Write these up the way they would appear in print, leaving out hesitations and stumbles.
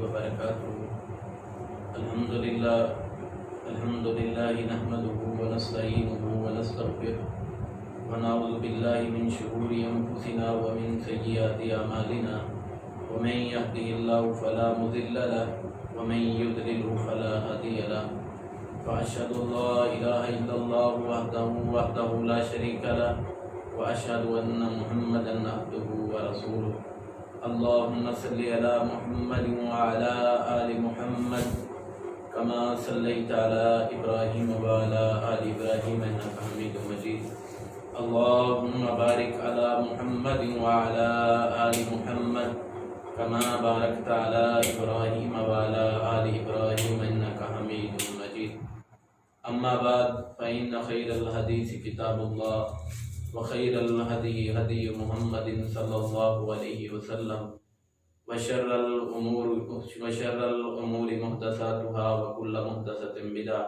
وبركاته. الحمد لله نحمده ونستعينه ونستغفره ونعوذ بالله من شرور أنفسنا ومن سيئات أعمالنا، ومن يهده الله فلا مضل له ومن يضلله فلا هادي له، وأشهد أن لا إله إلا الله وحده لا شريك له، وأشهد أن محمدا عبده ورسوله. اللهم صل على محمد وعلى آل محمد كما صليت على إبراهيم وعلى آل إبراهيم إنك حميد مجيد. اللهم بارك على محمد وعلى آل محمد كما باركت على إبراهيم وعلى آل إبراهيم إنك حميد مجيد. أما بعد، فإن خير الحديث كتاب الله، وخير الهدي هدي محمد صلى الله عليه وسلم، وشر الأمور محدثاتها، وكل محدثة بدعة،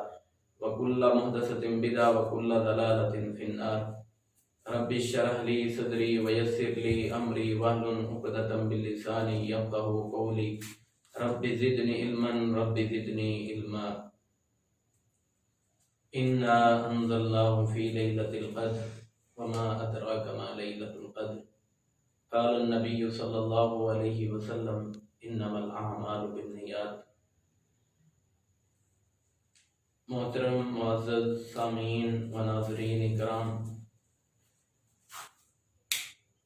وكل محدثة بدعة، وكل ضلالة في النار. رب اشرح لي صدري ويسر لي أمري واحلل عقدة من لساني يفقهوا قولي. رب زدني علما، رب زدني علما. إنا أنزلناه في ليلة القدر وما أدراك ما ليلة القدر. قال النبي صلى الله عليه وسلم إنما الأعمال بالنيات. محترم معزز سامعین و ناظرین کرام،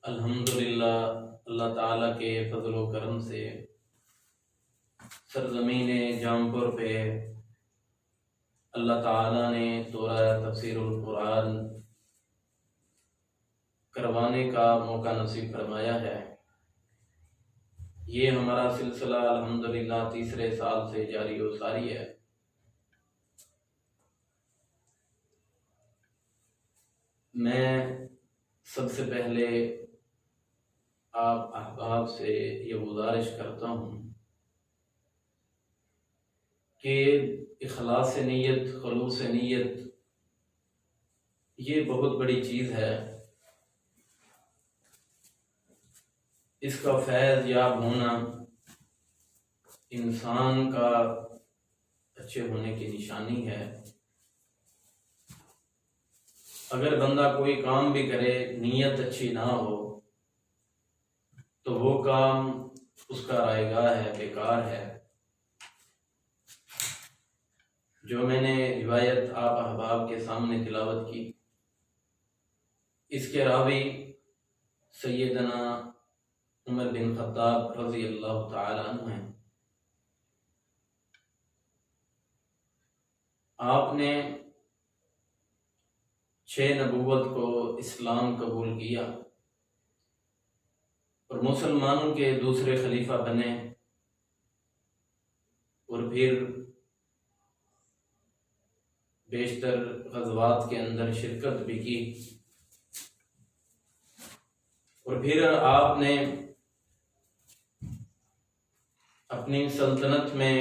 الحمدللہ اللہ تعالیٰ کے فضل و کرم سے سرزمین جامپور پہ اللہ تعالیٰ نے دورہ تفسیر القرآن کروانے کا موقع نصیب فرمایا ہے. یہ ہمارا سلسلہ الحمدللہ تیسرے سال سے جاری و ساری ہے. میں سب سے پہلے آپ احباب سے یہ گزارش کرتا ہوں کہ اخلاص نیت، خلوص نیت یہ بہت بڑی چیز ہے. اس کا فیض یاب ہونا انسان کا اچھے ہونے کی نشانی ہے. اگر بندہ کوئی کام بھی کرے، نیت اچھی نہ ہو تو وہ کام اس کا رائگاں ہے، بیکار ہے. جو میں نے روایت آپ احباب کے سامنے تلاوت کی، اس کے راوی سیدنا عمر بن خطاب رضی اللہ تعالی عنہ ہیں. آپ نے 6 نبوت کو اسلام قبول کیا اور مسلمانوں کے دوسرے خلیفہ بنے، اور پھر بیشتر غزوات کے اندر شرکت بھی کی، اور پھر آپ نے اپنی سلطنت میں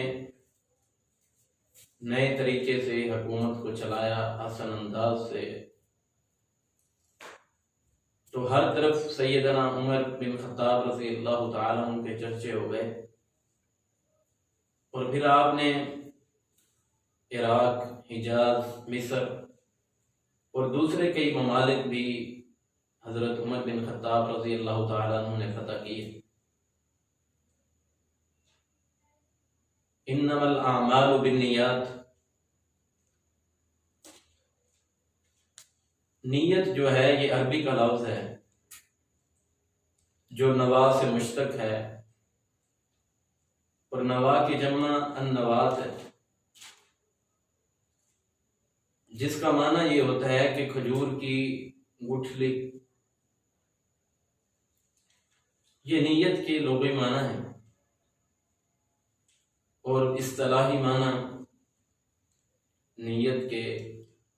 نئے طریقے سے حکومت کو چلایا، آسان انداز سے. تو ہر طرف سیدنا عمر بن خطاب رضی اللہ تعالیٰ عنہ کے چرچے ہو گئے. اور پھر آپ نے عراق، حجاز، مصر اور دوسرے کئی ممالک بھی حضرت عمر بن خطاب رضی اللہ تعالیٰ عنہ نے فتح کیے. انما الاعمال بالنیات. نیت جو ہے یہ عربی کا لفظ ہے جو نوا سے مشتق ہے، اور نوا کی جمع النوات ہے، جس کا معنی یہ ہوتا ہے کہ کھجور کی گٹھلی. یہ نیت کے لغوی معنی ہے، اور اصطلاحی معنی نیت کے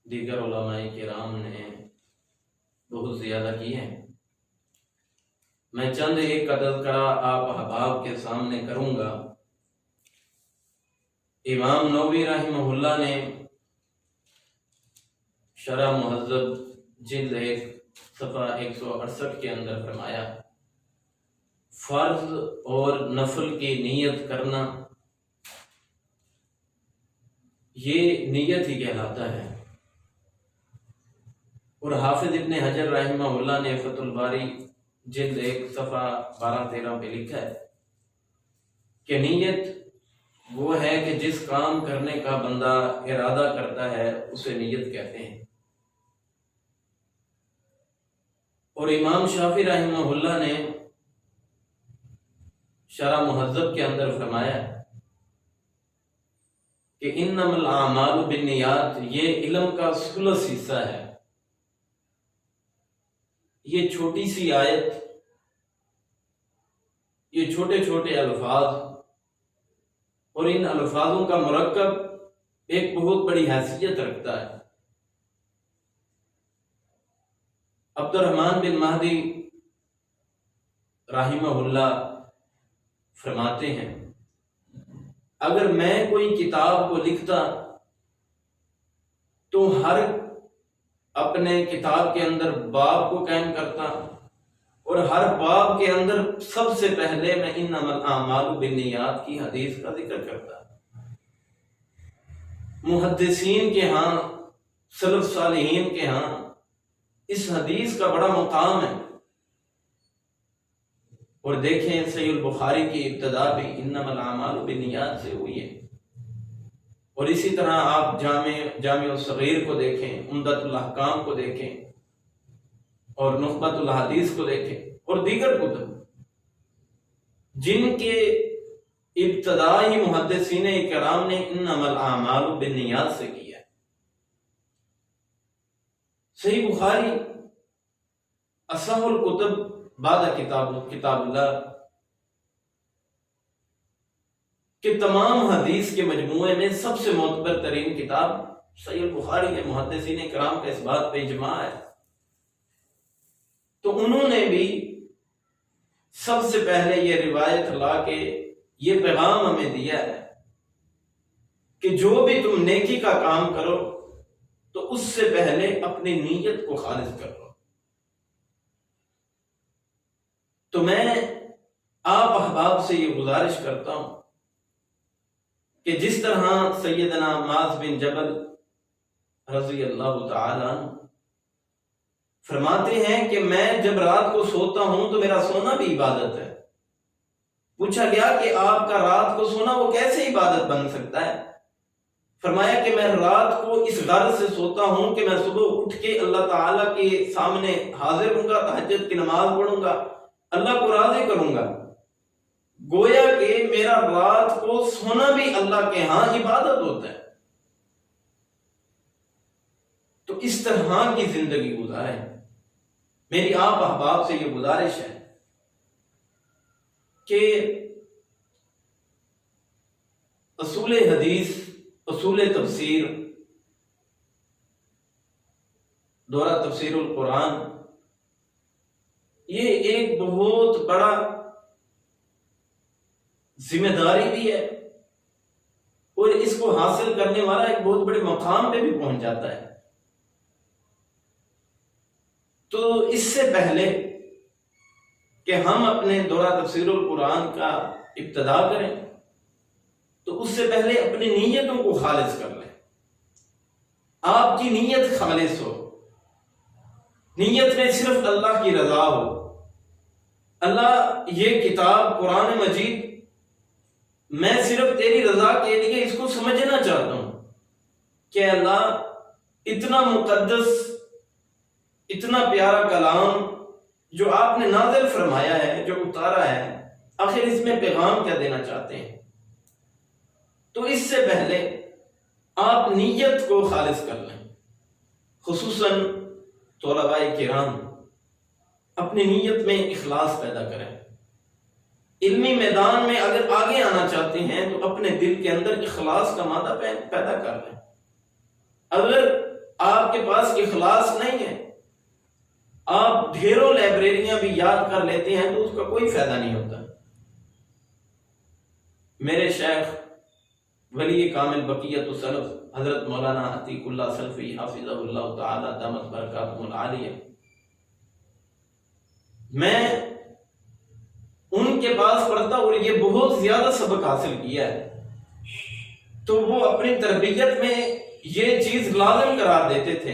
دیگر علماء کرام نے بہت زیادہ کی ہے. میں چند ایک کا تذکرہ آپ احباب کے سامنے کروں گا. امام نووی رحمہ اللہ نے شرح مہذب جلد 1 صفحہ 168 کے اندر فرمایا فرض اور نفل کی نیت کرنا یہ نیت ہی کہلاتا ہے۔ اور حافظ ابن حجر رحمہ اللہ نے فتح الباری جلد 1 صفحہ 12-13 پہ لکھا ہے کہ نیت وہ ہے کہ جس کام کرنے کا بندہ ارادہ کرتا ہے اسے نیت کہتے ہیں۔ اور امام شافعی رحمہ اللہ نے شرح مہذب کے اندر فرمایا کہ انما الاعمال بالنیات، یہ علم کا ثلث حصہ ہے۔ یہ چھوٹی سی آیت، یہ چھوٹے چھوٹے الفاظ اور ان الفاظوں کا مرکب ایک بہت بڑی حیثیت رکھتا ہے۔ عبد الرحمن بن مہدی رحمہ اللہ فرماتے ہیں اگر میں کوئی کتاب کو لکھتا تو ہر اپنے کتاب کے اندر باب کو قائم کرتا اور ہر باب کے اندر سب سے پہلے میں انما الاعمال بالنیات کی حدیث کا ذکر کرتا۔ محدثین کے ہاں، سلف صالحین کے ہاں اس حدیث کا بڑا مقام ہے۔ اور دیکھیں صحیح البخاری کی ابتدا بھی انما الاعمال بالنیات سے ہوئی ہے۔ اور اسی طرح آپ جامع الصغیر کو دیکھیں، عمدۃ الاحکام کو دیکھیں اور نخبۃ الحدیث کو دیکھیں اور دیگر کتب جن کے ابتدائی محدثین کرام نے انما الاعمال بالنیات سے کیا ہے۔ صحیح بخاری اصح الکتب بعد کتاب اللہ کہ تمام حدیث کے مجموعے میں سب سے معتبر ترین کتاب صحیح البخاری ہے۔ محدثین کرام کا اس بات پہ اجماع ہے۔ تو انہوں نے بھی سب سے پہلے یہ روایت لا کے یہ پیغام ہمیں دیا ہے کہ جو بھی تم نیکی کا کام کرو تو اس سے پہلے اپنی نیت کو خالص کر لو۔ تو میں آپ احباب سے یہ گزارش کرتا ہوں کہ جس طرح سیدنا معاذ بن جبل رضی اللہ تعالی عنہ فرماتے ہیں کہ میں جب رات کو سوتا ہوں تو میرا سونا بھی عبادت ہے۔ پوچھا گیا کہ آپ کا رات کو سونا وہ کیسے عبادت بن سکتا ہے؟ فرمایا کہ میں رات کو اس غرض سے سوتا ہوں کہ میں صبح اٹھ کے اللہ تعالیٰ کے سامنے حاضر ہوں گا، تہجد کی نماز پڑھوں گا، اللہ کو راضی کروں گا۔ گویا کہ میرا رات کو سونا بھی اللہ کے ہاں عبادت ہوتا ہے۔ تو اس طرح کی زندگی گزاریں۔ میری آپ احباب سے یہ گزارش ہے کہ اصول حدیث، اصول تفسیر، دورہ تفسیر القرآن، یہ ایک بہت بڑا ذمہ داری بھی ہے اور اس کو حاصل کرنے والا ایک بہت بڑے مقام پہ بھی پہنچ جاتا ہے۔ تو اس سے پہلے کہ ہم اپنے دورہ تفسیر القرآن کا ابتدا کریں تو اس سے پہلے اپنی نیتوں کو خالص کر لیں۔ آپ کی نیت خالص ہو، نیت میں صرف اللہ کی رضا ہو۔ اللہ، یہ کتاب قرآن مجید میں صرف تیری رضا کے لیے اس کو سمجھنا چاہتا ہوں کہ اللہ اتنا مقدس، اتنا پیارا کلام جو آپ نے نازل فرمایا ہے، جو اتارا ہے، آخر اس میں پیغام کیا دینا چاہتے ہیں؟ تو اس سے پہلے آپ نیت کو خالص کر لیں۔ خصوصاً طلباء کرام اپنی نیت میں اخلاص پیدا کریں۔ علمی میدان میں اگر آگے آنا چاہتے ہیں تو اپنے دل کے اندر اخلاص کا مادہ پیدا کر لیں۔ اگر آپ کے پاس اخلاص نہیں ہے، آپ ڈھیروں لائبریریاں بھی یاد کر لیتے ہیں تو اس کا کوئی فائدہ نہیں ہوتا۔ میرے شیخ ولی کامل بقیت السلف حضرت مولانا عتیق اللہ سلفی حافظہ اللہ تعالی دامت برکاتہ العالیہ، میں ان کے پاس پڑھتا اور یہ بہت زیادہ سبق حاصل کیا ہے، تو وہ اپنی تربیت میں یہ چیز لازم قرار دیتے تھے،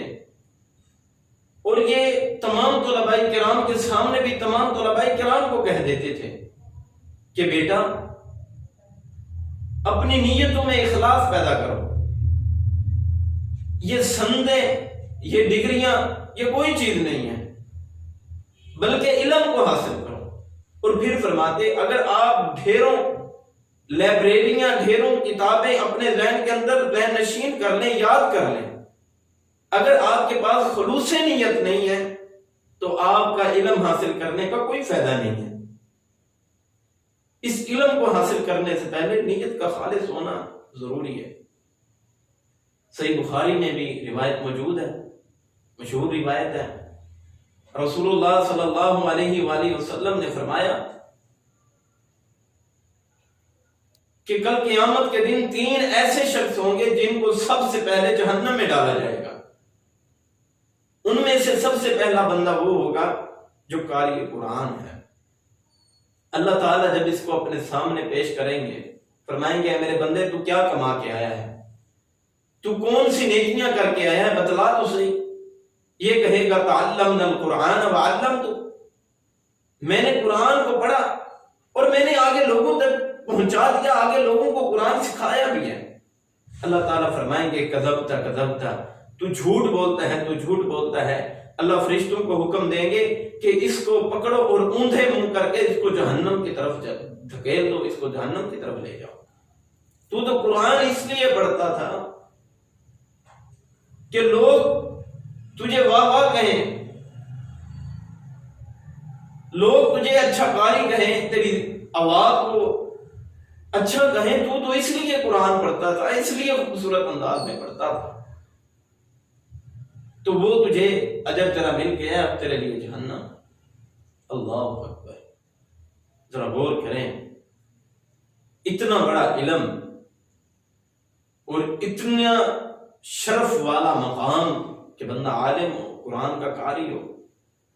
اور یہ تمام طلباء کرام کے سامنے بھی تمام طلباء کرام کو کہہ دیتے تھے کہ بیٹا اپنی نیتوں میں اخلاص پیدا کرو، یہ سندیں، یہ ڈگریاں، یہ کوئی چیز نہیں ہے، بلکہ علم کو حاصل کرو۔ اور پھر فرماتے اگر آپ ڈھیروں لائبریریاں، ڈھیروں کتابیں اپنے ذہن کے اندر ذہن نشین کر لیں، یاد کر لیں، اگر آپ کے پاس خلوص نیت نہیں ہے تو آپ کا علم حاصل کرنے کا کوئی فائدہ نہیں ہے۔ اس علم کو حاصل کرنے سے پہلے نیت کا خالص ہونا ضروری ہے۔ صحیح بخاری میں بھی روایت موجود ہے، مشہور روایت ہے، رسول اللہ صلی اللہ علیہ وآلہ وسلم نے فرمایا کہ کل قیامت کے دن 3 ایسے شخص ہوں گے جن کو سب سے پہلے جہنم میں ڈالا جائے گا۔ ان میں سے سب سے پہلا بندہ وہ ہوگا جو قاری قرآن ہے۔ اللہ تعالیٰ جب اس کو اپنے سامنے پیش کریں گے، فرمائیں گے اے میرے بندے تو کیا کما کے آیا ہے، تو کون سی نیکیاں کر کے آیا ہے، بتلا تو صحیح۔ یہ کہے گا تعلمنا القرآن وعلمتو، میں نے قرآن کو پڑھا اور میں نے آگے لوگوں تک پہنچا دیا، آگے لوگوں کو قرآن سکھایا بھی ہے۔ اللہ تعالیٰ فرمائیں گے کذبتا کذبتا، تو جھوٹ بولتا ہے، تو جھوٹ بولتا ہے۔ اللہ فرشتوں کو حکم دیں گے کہ اس کو پکڑو اور اوندھے منہ کر کے اس کو جہنم کی طرف دھکیل دو، اس کو جہنم کی طرف لے جاؤ۔ تو قرآن اس لیے پڑھتا تھا کہ لوگ تجھے واہ واہ کہیں، لوگ تجھے اچھا قاری کہیں، تیری آواز کو اچھا کہیں، تو اس لیے قرآن پڑھتا تھا، اس لیے خوبصورت انداز میں پڑھتا تھا، تو وہ تجھے اجر تیرا مل گیا، اب تیرے لیے جہنم۔ اللہ اکبر، ذرا غور کریں، اتنا بڑا علم اور اتنا شرف والا مقام کہ بندہ عالم ہو، قرآن کا قاری ہو،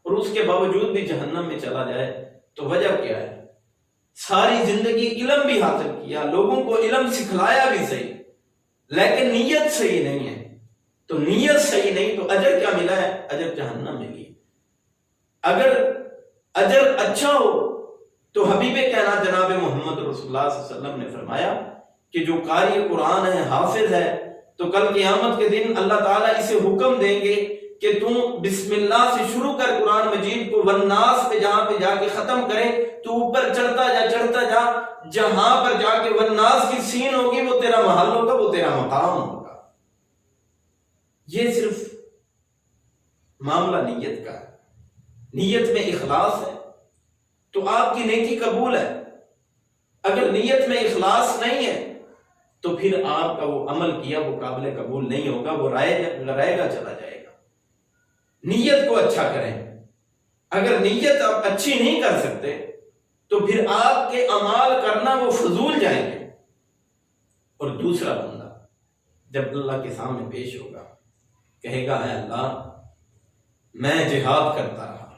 اور اس کے باوجود بھی جہنم میں چلا جائے، تو وجہ کیا ہے؟ ساری زندگی علم بھی حاصل کیا، لوگوں کو علم سکھلایا بھی صحیح، لیکن نیت صحیح نہیں ہے، تو نیت صحیح نہیں تو اجر کیا ملا ہے؟ اجر جہنم ملی۔ اگر اجر اچھا ہو تو حبیب کائنات جناب محمد رسول اللہ صلی اللہ علیہ وسلم نے فرمایا کہ جو قاری قرآن ہے، حافظ ہے، تو کل قیامت کے دن اللہ تعالیٰ اسے حکم دیں گے کہ تم بسم اللہ سے شروع کر قرآن مجید کو والناس پہ جہاں پہ جا کے ختم کرے، تو اوپر چڑھتا جا، جہاں پر جا کے والناس کی سین ہوگی وہ تیرا محل ہوگا، وہ تیرا مقام ہوگا۔ یہ صرف معاملہ نیت کا ہے، نیت میں اخلاص ہے تو آپ کی نیکی قبول ہے۔ اگر نیت میں اخلاص نہیں ہے تو پھر آپ کا وہ عمل کیا وہ قابل قبول نہیں ہوگا، وہ رائے گا چلا جائے گا۔ نیت کو اچھا کریں، اگر نیت آپ اچھی نہیں کر سکتے تو پھر آپ کے اعمال کرنا وہ فضول جائیں گے۔ اور دوسرا بندہ جب اللہ کے سامنے پیش ہوگا کہے گا اے اللہ میں جہاد کرتا رہا،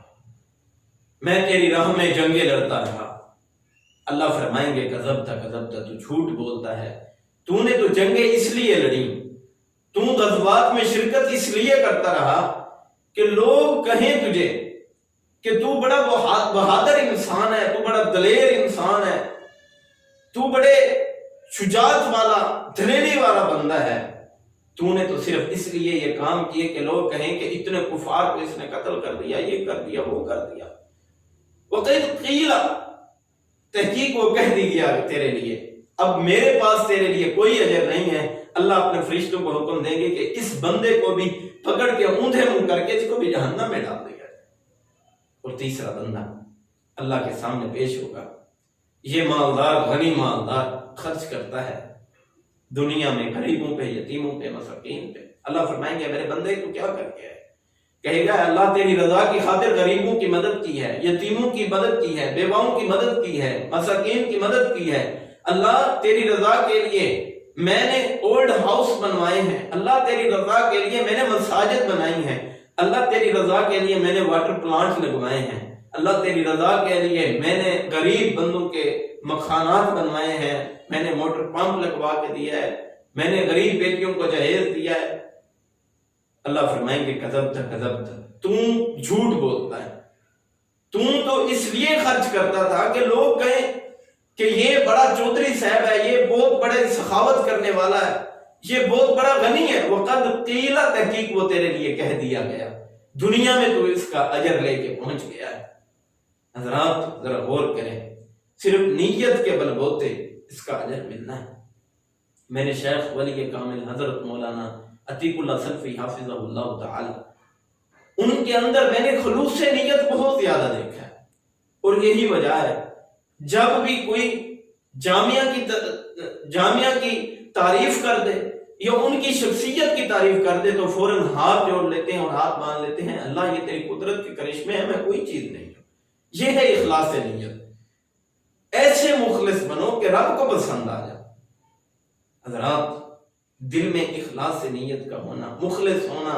میں تیری راہ میں جنگیں لڑتا رہا۔ اللہ فرمائیں گے کذبتا کذبتا، تو جھوٹ بولتا ہے، تو نے تو جنگیں اس لیے لڑی، تو غزوات میں شرکت اس لیے کرتا رہا کہ لوگ کہیں تجھے کہ تو بڑا بہادر انسان ہے، تو بڑا دلیر انسان ہے، تو بڑے شجاعت والا دلیری والا بندہ ہے۔ تو نے تو صرف اس لیے یہ کام کیے کہ لوگ کہیں کہ اتنے کفار کو اس نے قتل کر دیا، یہ کر دیا، وہ کر دیا۔ وَقِدْ قِيلَ، تحقیق وہ کہہ دی گیا تیرے لیے، اب میرے پاس تیرے لیے کوئی اجر نہیں ہے۔ اللہ اپنے فرشتوں کو حکم دیں گے کہ اس بندے کو بھی پکڑ کے اوندھے منہ کر کے اس کو بھی جہنم میں ڈال دیا جائے۔ اور تیسرا بندہ اللہ کے سامنے پیش ہوگا، یہ مالدار، غنی مالدار خرچ کرتا ہے دنیا میں غریبوں پہ، یتیموں پہ، مساکین پہ۔ اللہ فرمائیں گے میرے بندے تو کیا کر کے ہے؟ کہے گا اللہ تیری رضا کی خاطر غریبوں کی مدد کی ہے، یتیموں کی مدد کی ہے، بیواؤں کی مدد کی ہے، مساکین کی مدد کی ہے۔ اللہ تیری رضا کے لیے میں نے اولڈ ہاؤس بنوائے ہیں، اللہ تیری رضا کے لیے میں نے مساجد بنائی ہیں، اللہ تیری رضا کے لیے میں نے واٹر پلانٹ لگوائے ہیں، اللہ تیری رضا کے لیے میں نے غریب بندوں کے مکانات بنوائے ہیں، میں نے موٹر پمپ لگوا کے دیا ہے، میں نے غریب بیٹیوں کو جہیز دیا ہے۔ اللہ فرمائیں گے کذبت، تم جھوٹ بولتا ہے، تم تو اس لیے خرچ کرتا تھا کہ لوگ کہیں کہ یہ بڑا چودھری صاحب ہے، یہ بہت بڑے سخاوت کرنے والا ہے، یہ بہت بڑا غنی ہے۔ وقد قیل، تحقیق وہ تیرے لیے کہہ دیا گیا، دنیا میں تو اس کا اجر لے کے پہنچ گیا ہے۔ حضرات ذرا غور کریں، صرف نیت کے بل بوتے اس کا اجر ملنا ہے۔ میرے شیخ ولی کامل حضرت مولانا عتیق اللہ سلفی حافظہ اللہ تعالی، ان کے اندر میں نے خلوص نیت بہت زیادہ دیکھا ہے، اور یہی وجہ ہے جب بھی کوئی جامعہ کی تعریف کر دے یا ان کی شخصیت کی تعریف کر دے تو فوراً ہاتھ جوڑ لیتے ہیں اور ہاتھ مان لیتے ہیں، اللہ یہ تیری قدرت کے کرشمے ہے، میں کوئی چیز نہیں ہوں۔ یہ ہے اخلاص نیت۔ ایسے مخلص بنو کہ رب کو پسند آ جائے۔ حضرات دل میں اخلاص نیت کا ہونا، مخلص ہونا،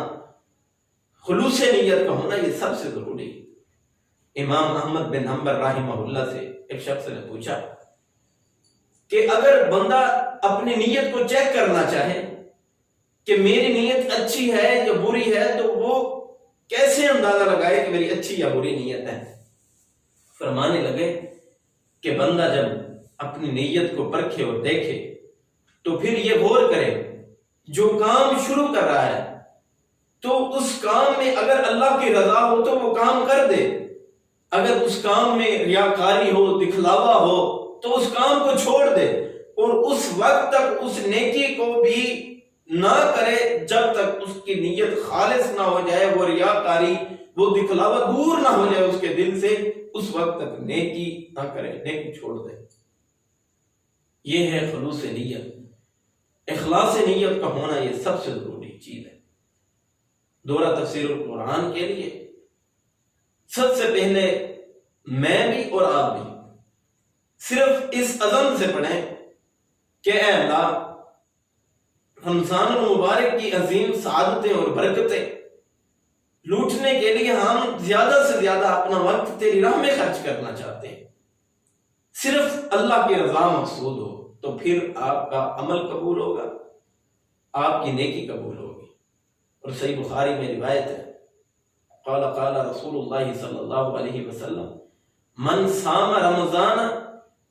خلوص نیت کا ہونا، یہ سب سے ضروری ہے۔ امام احمد بن حنبل رحمہ اللہ سے ایک شخص نے پوچھا کہ اگر بندہ اپنی نیت کو چیک کرنا چاہے کہ میری نیت اچھی ہے یا بری ہے تو وہ کیسے اندازہ لگائے کہ میری اچھی یا بری نیت ہے؟ فرمانے لگے کہ بندہ جب اپنی نیت کو پرکھے اور دیکھے تو پھر یہ غور کرے، جو کام شروع کر رہا ہے تو اس کام میں اگر اللہ کی رضا ہو تو وہ کام کر دے، اگر اس کام میں ریاکاری ہو، دکھلاوا ہو تو اس کام کو چھوڑ دے، اور اس وقت تک اس نیکی کو بھی نہ کرے جب تک اس کی نیت خالص نہ ہو جائے، وہ ریاکاری، وہ دکھلاوا دور نہ ہو جائے اس کے دل سے، اس وقت تک نیکی نہ کرے، نیکی چھوڑ دے۔ یہ ہے خلوص نیت، اخلاص نیت کا ہونا، یہ سب سے ضروری چیز ہے۔ دورہ تفسیر القرآن کے لیے سب سے پہلے میں بھی اور آپ بھی صرف اس عزم سے پڑھیں کہ اے اللہ، رمضان المبارک کی عظیم سعادتیں اور برکتیں لوٹنے کے لیے ہم زیادہ سے زیادہ اپنا وقت تیری راہ میں خرچ کرنا چاہتے ہیں۔ صرف اللہ کی رضا مقصود ہو تو پھر آپ کا عمل قبول ہوگا، آپ کی نیکی قبول ہوگی۔ اور صحیح بخاری میں روایت ہے، قال رسول اللہ صلی اللہ علیہ وسلم، من صام رمضان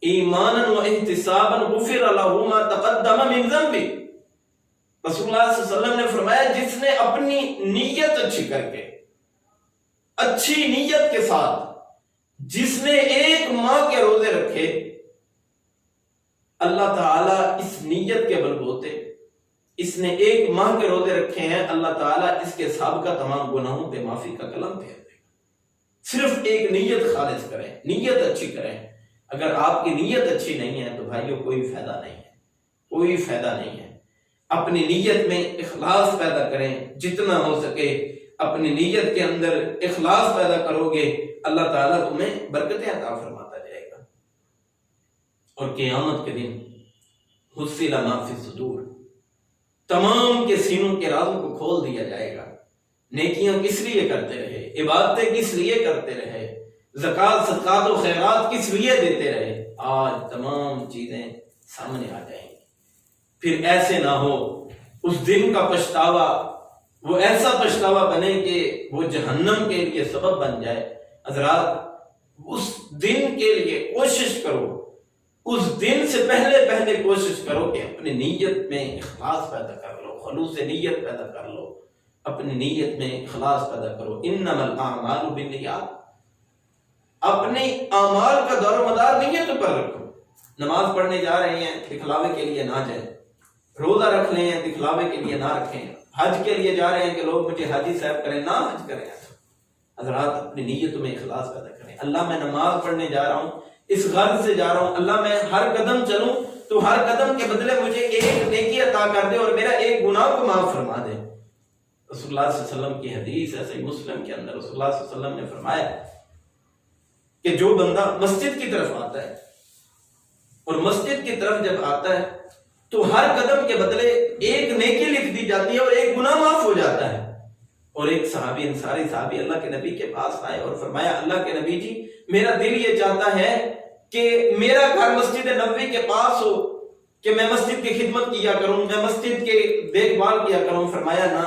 ایمانا و احتسابا غفر له ما تقدم من ذنبه۔ رسول اللہ صلی اللہ علیہ وسلم نے فرمایا، جس نے اپنی نیت اچھی کر کے، اچھی نیت کے ساتھ، جس نے 1 ماہ کے روزے رکھے، اللہ تعالیٰ اس نیت کے بلبوتے، اس نے 1 ماہ کے روزے رکھے ہیں، اللہ تعالیٰ اس کے سابقہ تمام گناہوں پہ معافی کا قلم پھیر دے گا۔ صرف ایک نیت خالص کریں، نیت اچھی کریں۔ اگر آپ کی نیت اچھی نہیں ہے تو بھائیو کوئی فائدہ نہیں ہے، کوئی فائدہ نہیں ہے۔ اپنی نیت میں اخلاص پیدا کریں، جتنا ہو سکے اپنی نیت کے اندر اخلاص پیدا کرو گے، اللہ تعالیٰ تمہیں برکتیں عطا فرماتا جائے گا۔ اور قیامت کے دن حصل ما فی الصدور، تمام کے سینوں کے رازوں کو کھول دیا جائے گا۔ نیکیاں کس لیے کرتے رہے، عبادتیں کس لیے کرتے رہے، زکوٰۃ صدقات و خیرات کس لیے دیتے رہے، آج تمام چیزیں سامنے آ جائیں گی۔ پھر ایسے نہ ہو اس دن کا پچھتاوا وہ ایسا پچھتاوا بنے کہ وہ جہنم کے لیے سبب بن جائے۔ حضرات اس دن کے لیے کوشش کرو، اس دن سے پہلے کوشش کرو کہ اپنی نیت میں اخلاص پیدا کر لو، خلوص نیت پیدا کر لو، اپنی نیت میں اخلاص پیدا کرو۔ انما الاعمال بالنیات، اپنے اعمال کا دار و مدار نیت پر رکھو۔ نماز پڑھنے جا رہے ہیں، دکھلاوے کے لیے نہ جائیں، روزہ رکھ لیں، دکھلاوے کے لیے نہ رکھیں، حج کے لیے جا رہے ہیں کہ لوگ مجھے حاجی صاحب کریں، نہ حج کریں۔ حضرات اپنی نیت میں اخلاص پیدا کریں۔ اللہ میں نماز پڑھنے جا رہا ہوں، اس غرض سے جا رہا ہوں، اللہ میں ہر قدم چلوں تو ہر قدم کے بدلے مجھے 1 نیکی عطا کر دے اور میرا 1 گناہ کو معاف فرما دے۔ رسول اللہ صلی اللہ علیہ وسلم کی حدیث ہے صحیح مسلم کے اندر، رسول اللہ صلی اللہ علیہ وسلم نے فرمایا کہ جو بندہ مسجد کی طرف آتا ہے اور مسجد کی طرف جب آتا ہے تو ہر قدم کے بدلے 1 نیکی لکھ دی جاتی ہے اور 1 گناہ معاف ہو جاتا ہے۔ اور ایک صحابی انصاری صحابی اللہ کے نبی کے پاس آئے اور فرمایا اللہ کے نبی جی میرا دل یہ چاہتا ہے کہ میرا گھر مسجد نبوی کے پاس ہو کہ میں مسجد کی خدمت کیا کروں، میں مسجد کے دیکھ بھال کیا کروں۔ فرمایا نہ،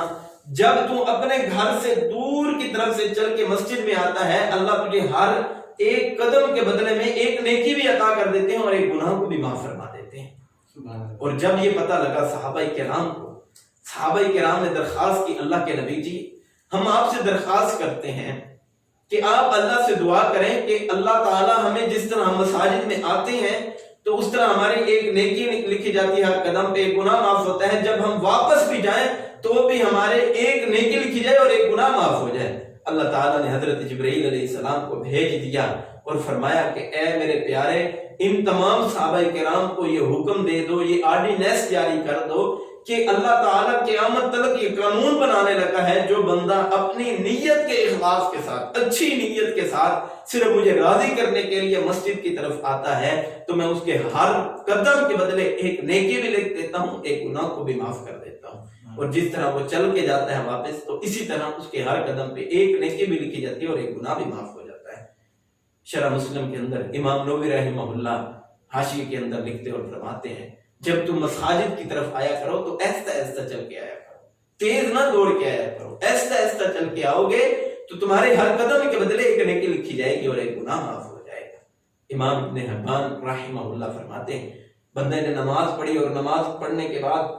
جب تو اپنے گھر سے دور کی طرف سے چل کے مسجد میں آتا ہے اللہ تجھے ہر ایک قدم کے بدلے میں ایک نیکی بھی عطا کر دیتے ہیں اور ایک گناہ کو بھی معاف فرما دیتے ہیں۔ اور جب یہ پتہ لگا صحابہ کرام نے درخواست کی اللہ کے نبی جی ہم آپ سے درخواست کرتے ہیں کہ آپ اللہ سے دعا کریں کہ اللہ تعالی ہمیں جس طرح ہم مساجد میں آتے ہیں تو اس طرح ہماری ایک نیکی لکھی جاتی ہے، ہر قدم پہ ایک گناہ معاف ہوتا ہے، جب ہم واپس بھی جائیں تو بھی ہمارے ایک نیکی لکھی جائے اور ایک گناہ معاف ہو جائے۔ اللہ تعالیٰ نے حضرت جبرائیل علیہ السلام کو بھیج دیا اور فرمایا کہ اے میرے پیارے ان تمام صحابہ کرام کو یہ حکم دے دو، یہ آرڈیننس جاری کر دو کہ اللہ تعالیٰ قیامت تک یہ قانون بنانے لگا ہے جو بندہ اپنی نیت کے اخلاص کے ساتھ، اچھی نیت کے ساتھ صرف مجھے راضی کرنے کے لیے مسجد کی طرف آتا ہے تو میں اس کے ہر قدم کے بدلے ایک نیکی بھی لکھ دیتا ہوں، ایک گناہ کو بھی معاف کر دیتا ہوں۔ اور جس طرح وہ چل کے جاتا ہے واپس تو اسی طرح اس کے ہر قدم پہ ایک نیکی بھی لکھی جاتی ہے اور ایک گناہ بھی معاف ہو جاتا ہے۔ شرح مسلم کے اندر امام نووی رحمہ اللہ حاشیے کے اندر لکھتے اور فرماتے ہیں جب تم مساجد کی طرف آیا کرو تو ایسا ایسا چل کے آیا کرو، تیز نہ دوڑ کے آیا کرو، ایسا ایسا چل کے آؤ گے تو تمہارے ہر قدم کے بدلے ایک نیکی لکھی جائے گی اور ایک گناہ معاف ہو جائے گا۔ امام ابن حبان رحمہ اللہ فرماتے ہیں بندے نے نماز پڑھی اور نماز پڑھنے کے بعد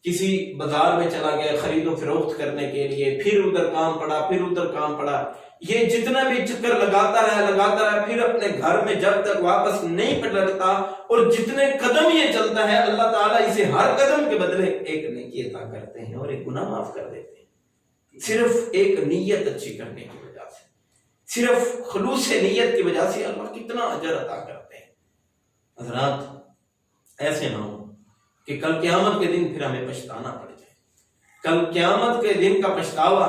کسی بازار میں چلا گیا خرید و فروخت کرنے کے لیے، پھر ادھر کام پڑا، یہ جتنا بھی چکر لگاتا رہا پھر اپنے گھر میں جب تک واپس نہیں پلٹتا اور جتنے قدم یہ چلتا ہے اللہ تعالیٰ اسے ہر قدم کے بدلے ایک نیکی عطا کرتے ہیں اور ایک گناہ معاف کر دیتے ہیں، صرف ایک نیت اچھی کرنے کی وجہ سے، صرف خلوص نیت کی وجہ سے اللہ کتنا اجر عطا کرتے ہیں۔ حضرات ایسے نہ ہو کہ کل قیامت کے دن پھر ہمیں پچھتانا پڑ جائے، کل قیامت کے دن کا پچھتاوا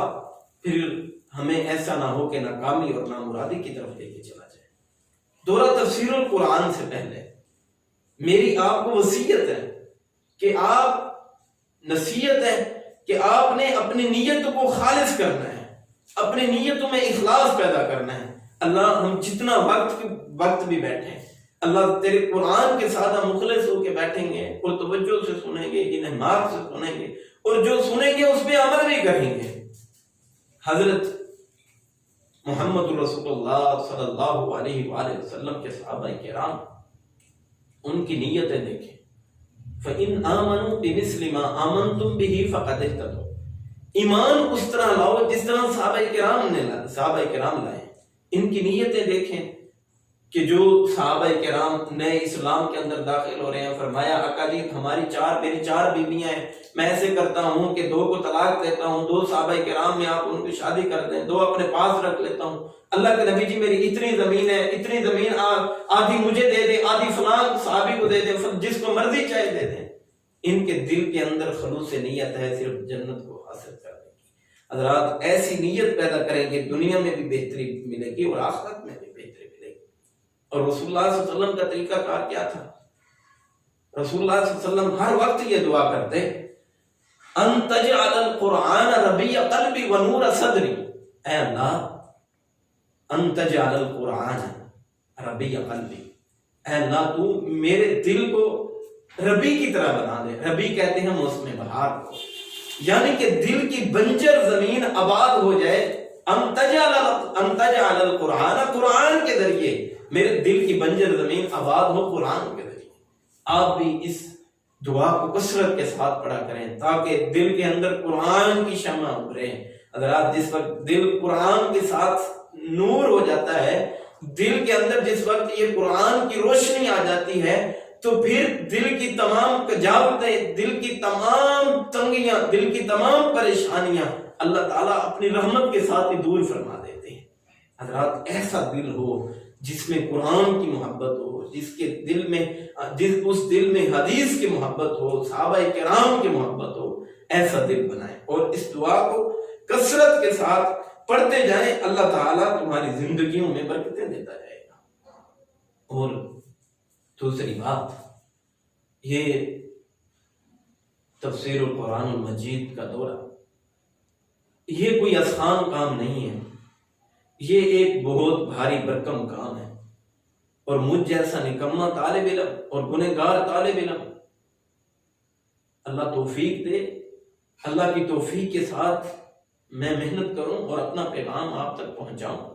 پھر ہمیں ایسا نہ ہو کہ ناکامی اور نامرادی کی طرف لے کے چلا جائے۔ دورہ تفسیر القرآن سے پہلے میری آپ کو وصیت ہے کہ نصیحت ہے کہ آپ نے اپنی نیت کو خالص کرنا ہے، اپنی نیتوں میں اخلاص پیدا کرنا ہے۔ اللہ ہم جتنا وقت بھی بیٹھیں اللہ تیرے قرآن کے ساتھ ہم مخلص ہو کے بیٹھیں گے اور توجہ سے سنیں گے، انہماک سے سنیں گے اور جو سنیں گے اس پہ عمل بھی کریں گے۔ حضرت محمد رسول اللہ صلی اللہ علیہ وآلہ وسلم کے صحابہ کرام ان کی نیتیں دیکھیں، فَإِنْ آمَنُوا بِمِثْلِ مَا آمَنْتُمْ بِهِ فَقَدِ اهْتَدَوْا، ایمان اس طرح لاؤ جس طرح صحابہ کرام لائے۔ ان کی نیتیں دیکھیں کہ جو صحابہ کرام نئے اسلام کے اندر داخل ہو رہے ہیں، فرمایا آقا جی میری چار بیویاں ہیں، میں ایسے کرتا ہوں کہ 2 کو طلاق دیتا ہوں، 2 صحابہ کرام میں آپ ان کی شادی کر دیں، 2 اپنے پاس رکھ لیتا ہوں۔ اللہ کے نبی جی میری اتنی زمین ہے، اتنی زمین آدھی مجھے دے دیں، آدھی فلان صحابی کو دے دیں، جس کو مرضی چاہے دے دیں۔ ان کے دل کے اندر خلوص نیت ہے صرف جنت کو حاصل کرنے کی۔ حضرات ایسی نیت پیدا کریں گے دنیا میں بھی بہتری ملے گی اور آخرت میں بھی بہتری ملے گی۔ اور رسول اللہ صلی اللہ علیہ وسلم کا طریقہ کار کیا تھا؟ رسول اللہ صلی اللہ علیہ وسلم ہر وقت یہ دعا کرتے ان تجعل القرآن ربیع قلبی ونور صدری، اے اللہ ان تجعل القرآن ربیع قلبی، اے اللہ تو میرے دل کو ربی کی طرح بنا دے۔ ربی کہتے ہیں موسم بہار کو، یعنی کہ دل کی بنجر زمین آباد ہو جائے۔ ان تجعل القرآن، قرآن کے ذریعے میرے دل کی بنجر زمین آباد ہو قرآن کے ذریعے۔ آپ بھی اس دعا کو کثرت کے ساتھ پڑھا کریں تاکہ دل کے اندر قرآن کی شمع ابھرے۔ حضرات جس وقت دل قرآن کے ساتھ نور ہو جاتا ہے، دل کے اندر جس وقت یہ قرآن کی روشنی آ جاتی ہے تو پھر دل کی تمام کجاوتیں، دل کی تمام تنگیاں، دل کی تمام پریشانیاں اللہ تعالیٰ اپنی رحمت کے ساتھ ہی دور فرما دیتے ہیں۔ حضرات ایسا دل ہو جس میں قرآن کی محبت ہو، جس اس دل میں حدیث کی محبت ہو، صحابہ کرام کی محبت ہو، ایسا دل بنائیں اور اس دعا کو کثرت کے ساتھ پڑھتے جائیں۔ اللہ تعالیٰ تمہاری زندگیوں میں برکتیں دیتا جائے گا۔ اور دوسری بات، یہ تفسیر القرآن المجید کا دورہ یہ کوئی آسان کام نہیں ہے، یہ ایک بہت بھاری بھرکم کام ہے۔ اور مجھ جیسا نکما طالب علم اور گنہگار طالب علم، اللہ توفیق دے، اللہ کی توفیق کے ساتھ میں محنت کروں اور اپنا پیغام آپ تک پہنچاؤں۔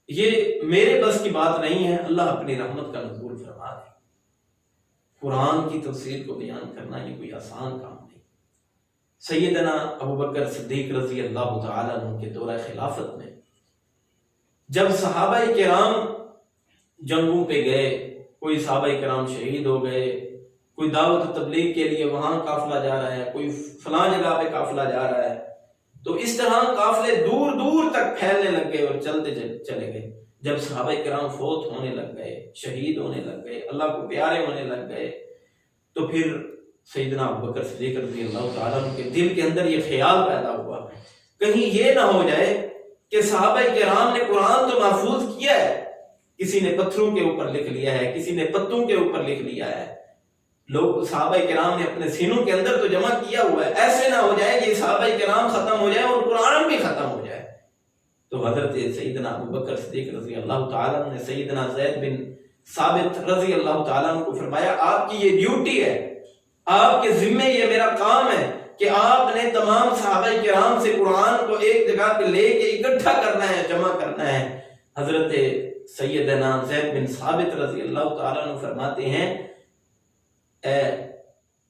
یہ میرے بس کی بات نہیں ہے، اللہ اپنی رحمت کا نزول فرما دے۔ قرآن کی تفسیر کو بیان کرنا یہ کوئی آسان کام نہیں۔ سیدنا ابوبکر صدیق رضی اللہ تعالیٰ عنہ کے دورہ خلافت میں جب صحابہ کرام جنگوں پہ گئے، کوئی صحابہ کرام شہید ہو گئے، کوئی دعوت و تبلیغ کے لیے وہاں قافلہ جا رہا ہے، کوئی فلاں جگہ پہ قافلہ جا رہا ہے، تو اس طرح قافلے دور دور تک پھیلنے لگ گئے اور چلتے چلے گئے۔ جب صحابہ کرام فوت ہونے لگ گئے، شہید ہونے لگ گئے، اللہ کو پیارے ہونے لگ گئے، تو پھر سیدنا ابوبکر صدیق رضی اللہ تعالیٰ عنہ کے دل کے اندر یہ خیال پیدا ہوا، کہیں یہ نہ ہو جائے کہ صحابہ کرام نے قرآن تو محفوظ کیا ہے، کسی نے پتھروں کے اوپر لکھ لیا ہے، کسی نے پتوں کے اوپر لکھ لیا ہے، لوگ صحابہ کرام نے اپنے سینوں کے اندر تو جمع کیا ہوا ہے، ایسے نہ ہو جائے کہ صحابہ کرام ختم ہو جائے اور قرآن بھی ختم ہو جائے۔ تو حضرت سیدنا ابوبکر صدیق رضی اللہ تعالیٰ عنہ نے سیدنا زید بن ثابت رضی اللہ تعالیٰ عنہ کو فرمایا، آپ کی یہ ڈیوٹی ہے، آپ کے ذمے یہ میرا کام ہے کہ آپ نے تمام صحابہ کرام سے قرآن کو ایک جگہ پہ لے کے اکٹھا کرنا ہے، جمع کرنا ہے۔ حضرت سیدنا زید بن ثابت رضی اللہ تعالیٰ عنہ فرماتے ہیں، اے